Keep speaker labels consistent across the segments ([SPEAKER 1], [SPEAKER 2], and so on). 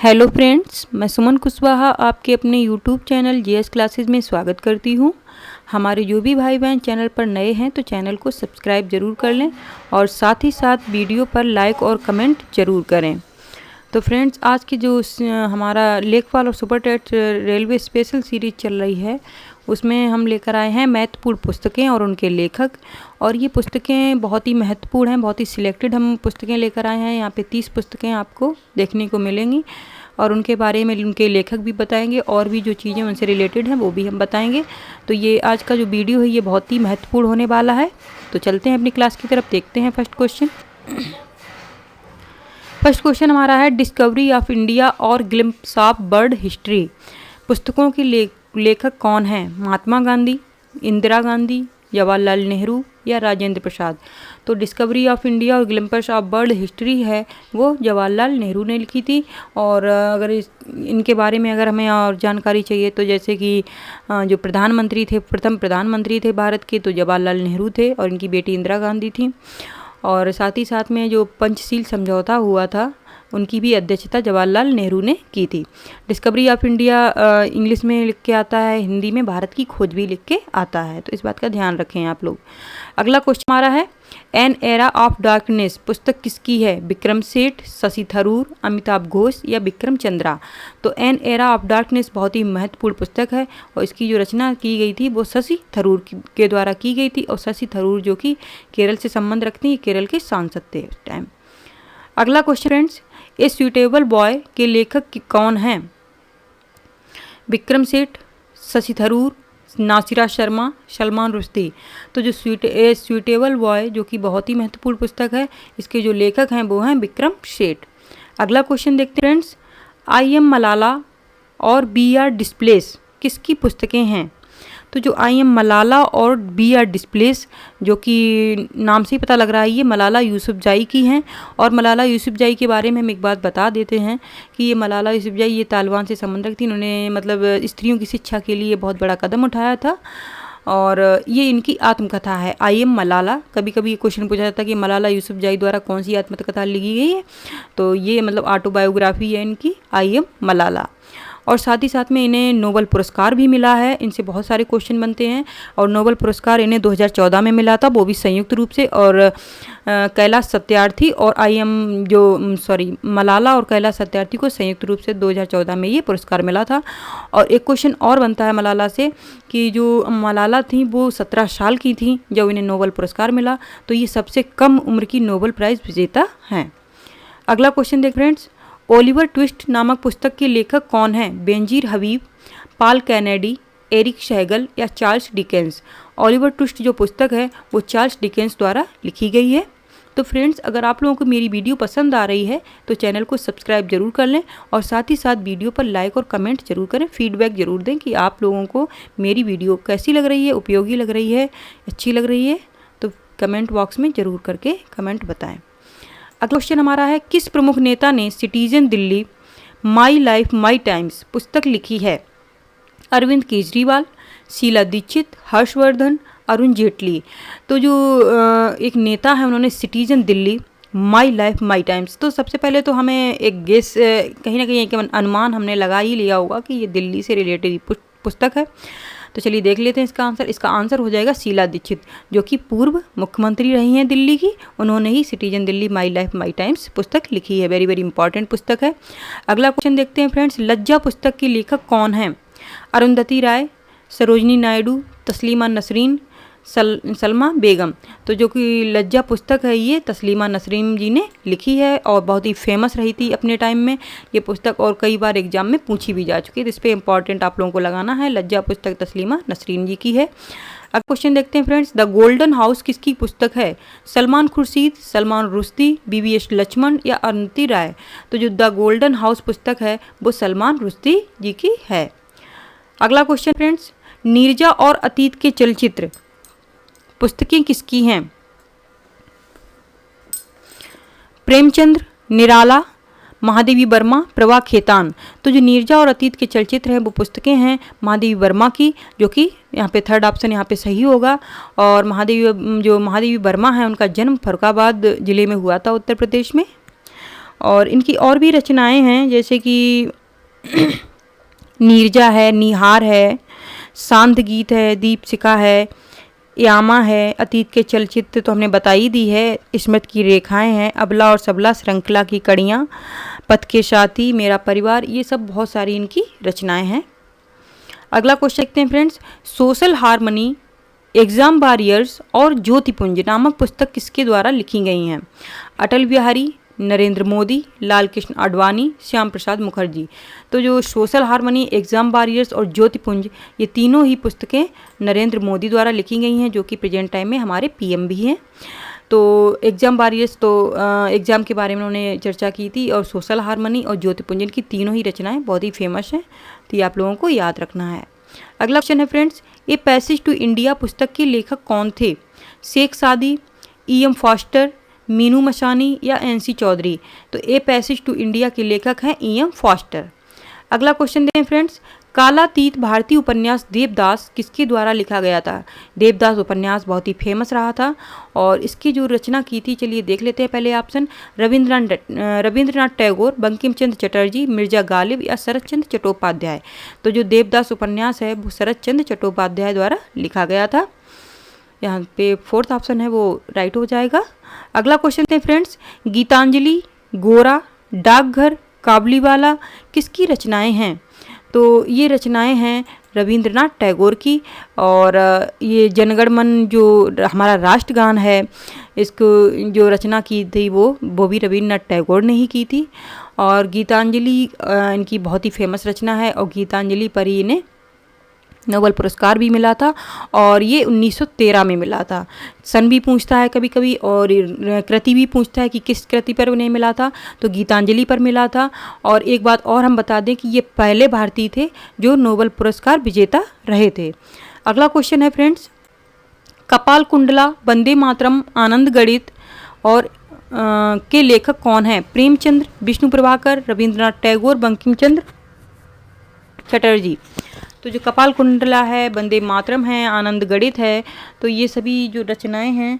[SPEAKER 1] Hello friends, मैं सुमन कुशवाहा आपके अपने यूट्यूब चैनल जीएस क्लासेस में स्वागत करती हूँ। हमारे जो भी भाई बहन चैनल पर नए हैं तो चैनल को सब्सक्राइब ज़रूर कर लें और साथ ही साथ वीडियो पर लाइक और कमेंट ज़रूर करें। तो फ्रेंड्स, आज की जो हमारा लेखपाल और super TET railway special series चल रही है उसमें हम लेकर आए हैं महत्वपूर्ण पुस्तकें और उनके लेखक। और ये पुस्तकें बहुत ही महत्वपूर्ण हैं, बहुत ही सिलेक्टेड हम पुस्तकें लेकर आए हैं। यहाँ पे 30 पुस्तकें आपको देखने को मिलेंगी और उनके बारे में उनके लेखक भी बताएंगे और भी जो चीज़ें उनसे रिलेटेड हैं वो भी हम बताएंगे। तो ये आज का जो वीडियो है ये बहुत ही महत्वपूर्ण होने वाला है। तो चलते हैं अपनी क्लास की तरफ, देखते हैं फर्स्ट क्वेश्चन हमारा है डिस्कवरी ऑफ इंडिया और ग्लिम्प्स ऑफ बर्ड हिस्ट्री। पुस्तकों की लेखक कौन हैं? महात्मा गांधी, इंदिरा गांधी, जवाहरलाल नेहरू या राजेंद्र प्रसाद। तो डिस्कवरी ऑफ इंडिया और ग्लिम्प्स ऑफ बर्ड हिस्ट्री है वो जवाहरलाल नेहरू ने लिखी थी। और अगर इनके बारे में अगर हमें और जानकारी चाहिए तो जैसे कि जो प्रधानमंत्री थे, प्रथम प्रधानमंत्री थे भारत के, तो जवाहरलाल नेहरू थे और इनकी बेटी इंदिरा गांधी थी। और साथ ही साथ में जो पंचशील समझौता हुआ था उनकी भी अध्यक्षता जवाहरलाल नेहरू ने की थी। डिस्कवरी ऑफ इंडिया इंग्लिश में लिख के आता है, हिंदी में भारत की खोज भी लिख के आता है, तो इस बात का ध्यान रखें आप लोग। अगला क्वेश्चन हमारा है एन एरा ऑफ डार्कनेस पुस्तक किसकी है? विक्रम सेठ, शशि थरूर, अमिताभ घोष या विक्रम चंद्रा। तो एन एरा ऑफ डार्कनेस बहुत ही महत्वपूर्ण पुस्तक है और इसकी जो रचना की गई थी वो शशि थरूर के द्वारा की गई थी। और शशि थरूर जो कि केरल से संबंध रखते हैं, केरल के सांसद थे उस टाइम। अगला क्वेश्चन फ्रेंड्स, ए स्यूटेबल बॉय के लेखक कौन हैं? विक्रम सेठ, शशि थरूर, नासिरा शर्मा, सलमान रुश्दी। तो जो स्यूटेबल बॉय जो कि बहुत ही महत्वपूर्ण पुस्तक है, इसके जो लेखक हैं वो हैं विक्रम सेठ। अगला क्वेश्चन देखते हैं फ्रेंड्स, आई एम मलाला और बी आर डिस्प्लेस किसकी पुस्तकें हैं? तो जो आई एम मलाला और बी आर डिस्प्लेस, जो कि नाम से ही पता लग रहा है ये मलाला यूसुफजई की हैं। और मलाला यूसुफजई के बारे में हम एक बात बता देते हैं कि ये मलाला यूसुफजई ये तालिबान से संबंध रखती। इन्होंने मतलब स्त्रियों की शिक्षा के लिए बहुत बड़ा कदम उठाया था और ये इनकी आत्मकथा है आई एम मलाला। कभी कभी ये क्वेश्चन पूछा जाता है कि मलाला यूसुफजई द्वारा कौन सी आत्मकथा लिखी गई है, तो ये मतलब ऑटोबायोग्राफी है इनकी आई एम मलाला। और साथ ही साथ में इन्हें नोबेल पुरस्कार भी मिला है। इनसे बहुत सारे क्वेश्चन बनते हैं और नोबेल पुरस्कार इन्हें 2014 में मिला था, वो भी संयुक्त रूप से। और कैलाश सत्यार्थी और मलाला और कैलाश सत्यार्थी को संयुक्त रूप से 2014 में ये पुरस्कार मिला था। और एक क्वेश्चन और बनता है मलाला से कि जो मलाला थी वो 17 साल की थी जब इन्हें नोबेल पुरस्कार मिला, तो ये सबसे कम उम्र की नोबेल प्राइज़ विजेता हैं। अगला क्वेश्चन देख फ्रेंड्स, ओलिवर ट्विस्ट नामक पुस्तक के लेखक कौन हैं? बेनजीर हबीब, पॉल कैनेडी, एरिक शेगल या चार्ल्स डिकेंस। ओलिवर ट्विस्ट जो पुस्तक है वो चार्ल्स डिकेंस द्वारा लिखी गई है। तो फ्रेंड्स, अगर आप लोगों को मेरी वीडियो पसंद आ रही है तो चैनल को सब्सक्राइब जरूर कर लें और साथ ही साथ वीडियो पर लाइक और कमेंट जरूर करें। फीडबैक जरूर दें कि आप लोगों को मेरी वीडियो कैसी लग रही है, उपयोगी लग रही है, अच्छी लग रही है, तो कमेंट बॉक्स में ज़रूर करके कमेंट बताएँ। अगला क्वेश्चन हमारा है किस प्रमुख नेता ने citizen Delhi my life my times पुस्तक लिखी है? अरविंद केजरीवाल, शीला दीक्षित, हर्षवर्धन, अरुण जेटली। तो जो एक नेता है उन्होंने citizen Delhi my life my times, तो सबसे पहले तो हमें एक गेस कहीं ना कहीं एक अनुमान हमने लगा ही लिया होगा कि ये दिल्ली से रिलेटेड पुस्तक है। तो चलिए देख लेते हैं इसका आंसर। इसका आंसर हो जाएगा शीला दीक्षित, जो कि पूर्व मुख्यमंत्री रही हैं दिल्ली की। उन्होंने ही citizen Delhi my life my times पुस्तक लिखी है। वेरी वेरी इंपॉर्टेंट पुस्तक है। अगला क्वेश्चन देखते हैं फ्रेंड्स, लज्जा पुस्तक की लेखक कौन है? अरुंधति राय, सरोजनी नायडू, तस्लीमा नसरीन, सलमा बेगम। तो जो कि लज्जा पुस्तक है ये तस्लीमा नसरीन जी ने लिखी है और बहुत ही फेमस रही थी अपने टाइम में ये पुस्तक, और कई बार एग्जाम में पूछी भी जा चुकी है। तो इस पर इंपॉर्टेंट आप लोगों को लगाना है, लज्जा पुस्तक तस्लीमा नसरीन जी की है। अब क्वेश्चन देखते हैं फ्रेंड्स, द गोल्डन हाउस किसकी पुस्तक है? सलमान खुर्शीद, सलमान रुश्दी, बीवीएस लक्ष्मण या अरुंधति राय। तो जो द गोल्डन हाउस पुस्तक है वो सलमान रुश्दी जी की है। अगला क्वेश्चन फ्रेंड्स, नीरजा और अतीत के चलचित्र पुस्तकें किसकी हैं? प्रेमचंद्र, निराला, महादेवी वर्मा, प्रभा खेतान। तो जो नीरजा और अतीत के चलचित्र हैं वो पुस्तकें हैं महादेवी वर्मा की, जो कि यहाँ पे थर्ड ऑप्शन यहाँ पे सही होगा। और महादेवी वर्मा है उनका जन्म फरुखाबाद ज़िले में हुआ था उत्तर प्रदेश में। और इनकी और भी रचनाएं हैं, जैसे कि नीरजा है, निहार है, शांत गीत है, दीपशिखा है, यामा है, अतीत के चलचित्र तो हमने बता ही दी है, स्मृति की रेखाएं हैं, अबला और सबला, श्रृंखला की कड़ियाँ, पथ के साथी, मेरा परिवार, ये सब बहुत सारी इनकी रचनाएं हैं। अगला क्वेश्चन देखते हैं friends, social harmony, exam warriors और ज्योतिपुंज नामक पुस्तक किसके द्वारा लिखी गई हैं? अटल बिहारी, नरेंद्र मोदी, लाल कृष्ण आडवाणी, श्याम प्रसाद मुखर्जी। तो जो सोशल हार्मनी, एग्जाम वॉरियर्स और ज्योतिपुंज, ये तीनों ही पुस्तकें नरेंद्र मोदी द्वारा लिखी गई हैं, जो कि प्रेजेंट टाइम में हमारे पीएम भी हैं। तो एग्जाम वॉरियर्स तो एग्ज़ाम के बारे में उन्होंने चर्चा की थी, और सोशल हार्मनी और ज्योतिपुंजन की तीनों ही रचनाएं बहुत ही फेमस हैं, तो ये आप लोगों को याद रखना है। अगला क्वेश्चन है friends, a passage to India पुस्तक के लेखक कौन थे? शेख सादी, ई.एम. फॉस्टर, मीनू मशानी या एन.सी. चौधरी? तो ए पैसेज टू इंडिया के लेखक हैं ई.एम. फॉस्टर। अगला क्वेश्चन दें फ्रेंड्स, कालातीत भारतीय उपन्यास देवदास किसके द्वारा लिखा गया था? देवदास उपन्यास बहुत ही फेमस रहा था, और इसकी जो रचना की थी, चलिए देख लेते हैं पहले ऑप्शन, रविंद्रनाथ टैगोर, बंकिम चंद्र चटर्जी, मिर्जा गालिब या शरत चंद्र चट्टोपाध्याय? तो जो देवदास उपन्यास है वो शरत चंद्र चट्टोपाध्याय द्वारा लिखा गया था। यहाँ पे फोर्थ ऑप्शन है वो राइट हो जाएगा। अगला क्वेश्चन है फ्रेंड्स, गीतांजलि, गोरा, डाकघर, काबुलीवाला किसकी रचनाएं हैं? तो ये रचनाएं हैं रविंद्रनाथ टैगोर की, और ये जनगण मन जो हमारा राष्ट्रगान है, इसको जो रचना की थी वो भी रविंद्रनाथ टैगोर ने ही की थी। और गीतांजलि इनकी बहुत ही फेमस रचना है, और गीतांजलि पर ही इन्हें नोबेल पुरस्कार भी मिला था, और ये 1913 में मिला था। सन भी पूछता है कभी कभी, और कृति भी पूछता है कि किस कृति पर उन्हें मिला था, तो गीतांजलि पर मिला था। और एक बात और हम बता दें कि ये पहले भारतीय थे जो नोबेल पुरस्कार विजेता रहे थे। अगला क्वेश्चन है फ्रेंड्स, कपाल कुंडला, वंदे मातरम, आनंद गणित और के लेखक कौन हैं? प्रेमचंद्र, विष्णु प्रभाकर, रविंद्रनाथ टैगोर, बंकिम चंद्र चटर्जी? तो जो कपाल कुंडला है, वंदे मातरम है, आनंद गणित है, तो ये सभी जो रचनाएं हैं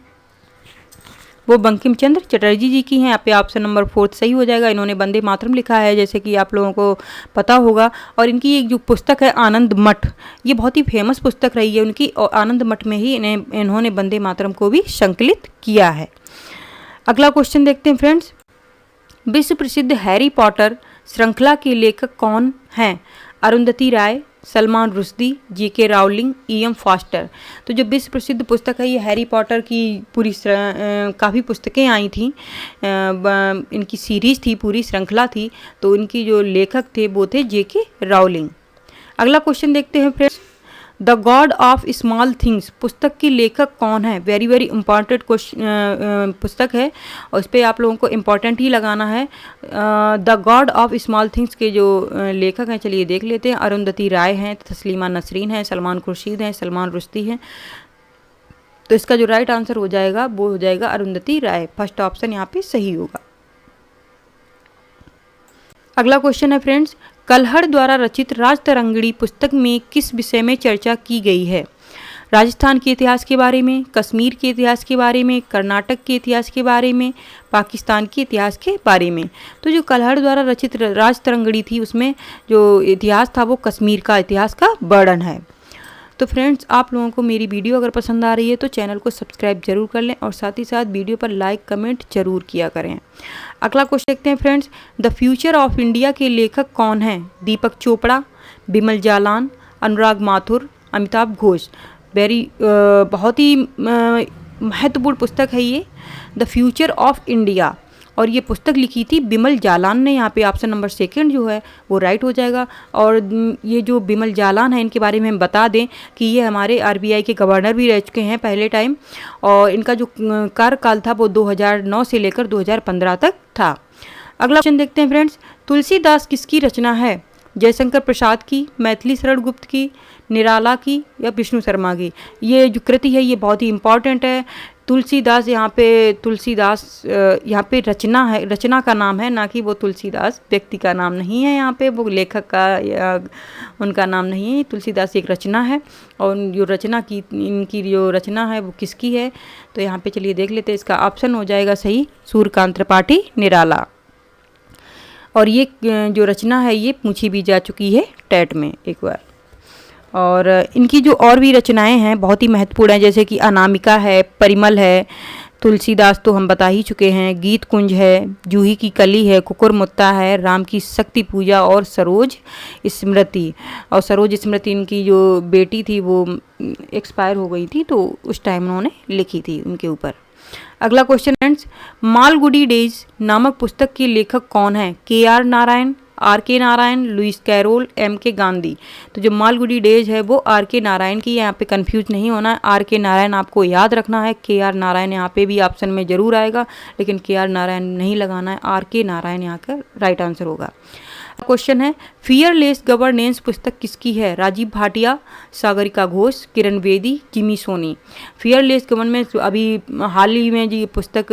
[SPEAKER 1] वो बंकिम चंद्र चटर्जी जी की हैं। यहाँ पे ऑप्शन नंबर 4 सही हो जाएगा। इन्होंने वंदे मातरम लिखा है, जैसे कि आप लोगों को पता होगा। और इनकी एक जो पुस्तक है आनंद मठ, ये बहुत ही फेमस पुस्तक रही है उनकी, और आनंद मठ में ही इन्होंने वंदे मातरम को भी संकलित किया है। अगला क्वेश्चन देखते हैं फ्रेंड्स, विश्व प्रसिद्ध हैरी पॉटर श्रृंखला के लेखक कौन हैं? Arundhati Roy, Salman Rushdie, G K. Rowling, E M. Forster? तो जो विश्व प्रसिद्ध पुस्तक है ये हैरी पॉटर की पूरी काफ़ी पुस्तकें आई थी, इनकी सीरीज़ थी, पूरी श्रृंखला थी, तो इनकी जो लेखक थे वो थे जे.के. राउलिंग। अगला क्वेश्चन देखते हैं friends, the God of small things पुस्तक की लेखक कौन है? वेरी वेरी इंपॉर्टेंट पुस्तक है, और इस पर आप लोगों को इम्पॉर्टेंट ही लगाना है। The God of small things के जो लेखक हैं, चलिए देख लेते हैं। अरुंधति राय हैं, तस्लीमा नसरीन हैं, सलमान खुर्शीद हैं, सलमान रुश्दी हैं। तो इसका जो राइट आंसर हो जाएगा वो हो जाएगा अरुंधति राय। फर्स्ट ऑप्शन यहाँ पे सही होगा। अगला क्वेश्चन है फ्रेंड्स, कल्हड़ द्वारा रचित राजतरंगिणी पुस्तक में किस विषय में चर्चा की गई है? राजस्थान के इतिहास के बारे में, कश्मीर के इतिहास के बारे में, कर्नाटक के इतिहास के बारे में, पाकिस्तान के इतिहास के बारे में? तो जो कल्हड़ द्वारा रचित राजतरंगिणी थी उसमें जो इतिहास था वो कश्मीर का इतिहास का वर्णन है। तो फ्रेंड्स, आप लोगों को मेरी वीडियो अगर पसंद आ रही है तो चैनल को सब्सक्राइब जरूर कर लें, और साथ ही साथ वीडियो पर लाइक कमेंट जरूर किया करें। अगला क्वेश्चन देखते हैं friends, the future of India के लेखक कौन हैं? दीपक चोपड़ा, बिमल जालान, अनुराग माथुर, अमिताभ घोष? बहुत ही महत्वपूर्ण पुस्तक है ये, द फ्यूचर ऑफ इंडिया, और ये पुस्तक लिखी थी बिमल जालान ने। यहाँ पे ऑप्शन नंबर 2 जो है वो राइट हो जाएगा। और ये जो बिमल जालान है, इनके बारे में हम बता दें कि ये हमारे आरबीआई के गवर्नर भी रह चुके हैं पहले टाइम, और इनका जो कार्यकाल था वो 2009 से लेकर 2015 तक था। अगला क्वेश्चन देखते हैं फ्रेंड्स, तुलसीदास किसकी रचना है? जयशंकर प्रसाद की, मैथिली शरण गुप्त की, निराला की या विष्णु शर्मा की? ये जो कृति है ये बहुत ही इंपॉर्टेंट है। तुलसीदास, यहाँ पे रचना है, रचना का नाम है, ना कि वो तुलसीदास व्यक्ति का नाम नहीं है। यहाँ पे वो लेखक का या उनका नाम नहीं है। तुलसीदास एक रचना है, और जो रचना की इनकी जो रचना है वो किसकी है? तो यहाँ पे चलिए देख लेते हैं। इसका ऑप्शन हो जाएगा सही, सूर्यकांत त्रिपाठी, निराला। और ये जो रचना है ये पूछी भी जा चुकी है टेट में एक बार। और इनकी जो और भी रचनाएं हैं बहुत ही महत्वपूर्ण हैं, जैसे कि अनामिका है, परिमल है, तुलसीदास तो हम बता ही चुके हैं, गीत कुंज है, जूही की कली है, कुकुरमुत्ता है, राम की शक्ति पूजा और सरोज स्मृति। और सरोज स्मृति इनकी जो बेटी थी वो एक्सपायर हो गई थी, तो उस टाइम उन्होंने लिखी थी उनके ऊपर। अगला क्वेश्चन फ्रेंड्स, मालगुडी डेज नामक पुस्तक के लेखक कौन है? KR Narayan, RK Narayan, Lewis Carroll, MK Gandhi. तो जो मालगुडी डेज है वो RK नारायण की, यहाँ पे कंफ्यूज नहीं होना है, RK नारायण आपको याद रखना है, KR नारायण यहाँ पे भी ऑप्शन में जरूर आएगा, लेकिन KR नारायण नहीं लगाना है, RK नारायण यहाँ का राइट आंसर होगा। क्वेश्चन है, फियरलेस गवर्नेंस पुस्तक किसकी है? राजीव भाटिया, सागरिका घोष, किरण बेदी, जिमी सोनी। फियरलेस गवर्नेंस अभी हाल ही में जी पुस्तक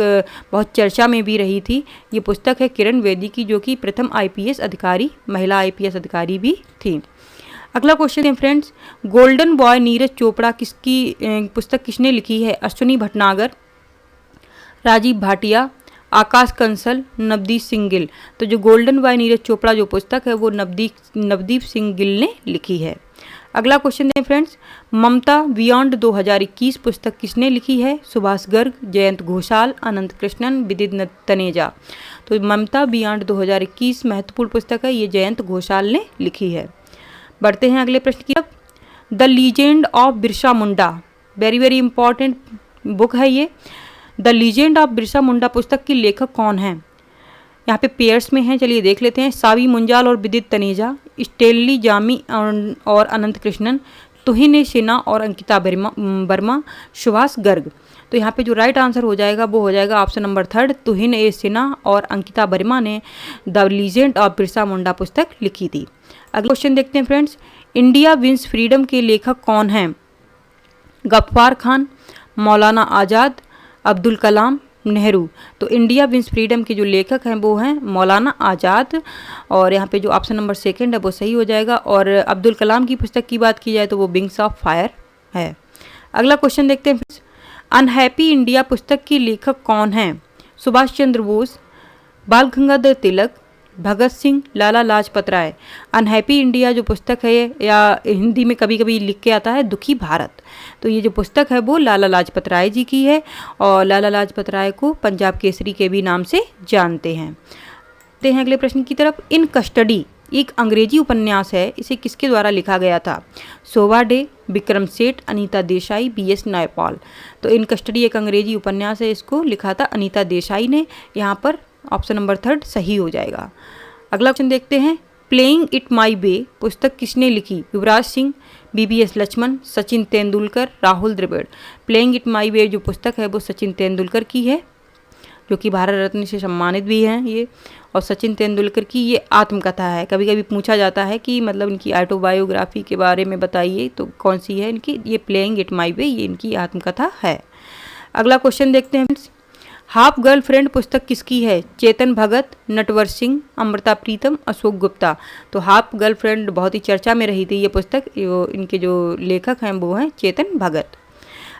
[SPEAKER 1] बहुत चर्चा में भी रही थी। ये पुस्तक है किरण बेदी की, जो कि प्रथम IPS अधिकारी, महिला IPS अधिकारी भी थी। अगला क्वेश्चन है friends, golden boy Neeraj Chopra किसकी पुस्तक किसने लिखी है? अश्विनी भटनागर, राजीव भाटिया, आकाश कंसल, नवदीप सिंह गिल। तो जो गोल्डन बॉय नीरज चोपड़ा जो पुस्तक है वो नवदीप सिंह गिल ने लिखी है। अगला क्वेश्चन है फ्रेंड्स, ममता बियॉन्ड 2021 पुस्तक किसने लिखी है? सुभाष गर्ग, जयंत घोषाल, अनंत कृष्णन, विदित तनेजा। तो ममता बियॉन्ड 2021 महत्वपूर्ण पुस्तक है, ये जयंत घोषाल ने लिखी है। बढ़ते हैं अगले प्रश्न की तरफ। The legend of Birsa Munda, very very important book है ये। The legend of Birsa Munda पुस्तक की लेखक कौन है? यहाँ पे पेयर्स में हैं, चलिए देख लेते हैं। सावी मुंजाल और विदित तनेजा, स्टेनली जामी और अनंत कृष्णन, तुहिन सिन्हा और अंकिता वर्मा, सुभाष गर्ग। तो यहाँ पे जो राइट आंसर हो जाएगा वो हो जाएगा ऑप्शन नंबर 3, तुहिन सिन्हा और अंकिता वर्मा ने the legend of Birsa Munda पुस्तक लिखी थी। अगला क्वेश्चन देखते हैं फ्रेंड्स, इंडिया विंस फ्रीडम के लेखक कौन हैं? गफ्फार खान, मौलाना आज़ाद, अब्दुल कलाम, नेहरू। तो इंडिया विंस फ्रीडम के जो लेखक हैं वो हैं मौलाना आज़ाद, और यहाँ पे जो ऑप्शन नंबर 2 है वो सही हो जाएगा। और अब्दुल कलाम की पुस्तक की बात की जाए तो वो विंग्स ऑफ फायर है। अगला क्वेश्चन देखते हैं, अनहैप्पी इंडिया पुस्तक की लेखक कौन हैं? सुभाष चंद्र बोस, बाल गंगाधर तिलक, भगत सिंह, लाला लाजपत राय। अनहैप्पी इंडिया जो पुस्तक है, या हिंदी में कभी कभी लिख के आता है दुखी भारत, तो ये जो पुस्तक है वो लाला लाजपत राय जी की है, और लाला लाजपत राय को पंजाब केसरी के भी नाम से जानते हैं। देखते हैं अगले प्रश्न की तरफ। इन कस्टडी एक अंग्रेजी उपन्यास है, इसे किसके द्वारा लिखा गया था? शोभा डे, विक्रम सेठ, अनीता देसाई, BS नायपाल। तो इन कस्टडी एक अंग्रेजी उपन्यास है, इसको लिखा था अनीता देसाई ने। यहाँ पर ऑप्शन नंबर 3 सही हो जाएगा। अगला क्वेश्चन देखते हैं, प्लेइंग इट माई वे पुस्तक किसने लिखी? Yuvraj Singh, BBS Laxman, Sachin Tendulkar, Rahul Dravid. Playing it my way जो पुस्तक है वो सचिन तेंदुलकर की है, जो कि भारत रत्न से सम्मानित भी हैं ये। और सचिन तेंदुलकर की ये आत्मकथा है। कभी कभी पूछा जाता है कि मतलब इनकी ऑटोबायोग्राफी के बारे में बताइए, तो कौन सी है इनकी? ये प्लेइंग इट माई वे, ये इनकी आत्मकथा है। अगला क्वेश्चन देखते हैं, हाफ गर्लफ्रेंड पुस्तक किसकी है? चेतन भगत, नटवर सिंह, अमृता प्रीतम, अशोक गुप्ता। तो हाफ गर्लफ्रेंड बहुत ही चर्चा में रही थी ये पुस्तक, इनके जो लेखक हैं वो हैं चेतन भगत।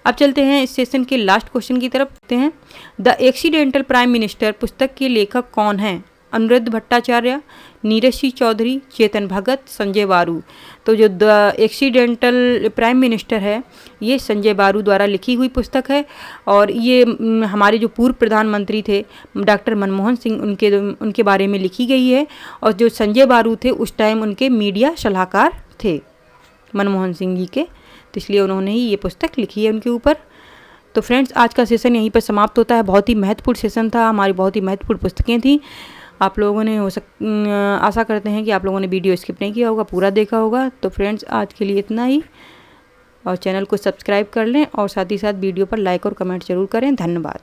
[SPEAKER 1] अब चलते हैं इस सेशन के लास्ट क्वेश्चन की तरफ। देखते हैं, द एक्सीडेंटल प्राइम मिनिस्टर पुस्तक के लेखक कौन हैं? अनुरुद्ध भट्टाचार्य, नीरज सिंह चौधरी, चेतन भगत, संजय बारू। तो जो द एक्सीडेंटल प्राइम मिनिस्टर है ये संजय बारू द्वारा लिखी हुई पुस्तक है, और ये हमारे जो पूर्व प्रधानमंत्री थे डॉक्टर मनमोहन सिंह उनके बारे में लिखी गई है। और जो संजय बारू थे उस टाइम उनके मीडिया सलाहकार थे मनमोहन सिंह जी के, तो इसलिए उन्होंने ही ये पुस्तक लिखी है उनके ऊपर। तो फ्रेंड्स आज का सेशन यहीं पर समाप्त होता है। बहुत ही महत्वपूर्ण सेशन था, हमारी बहुत ही महत्वपूर्ण पुस्तकें थी। आप लोगों ने आशा करते हैं कि आप लोगों ने वीडियो स्किप नहीं किया होगा, पूरा देखा होगा। तो फ्रेंड्स आज के लिए इतना ही, और चैनल को सब्सक्राइब कर लें, और साथ ही साथ वीडियो पर लाइक और कमेंट जरूर करें। धन्यवाद।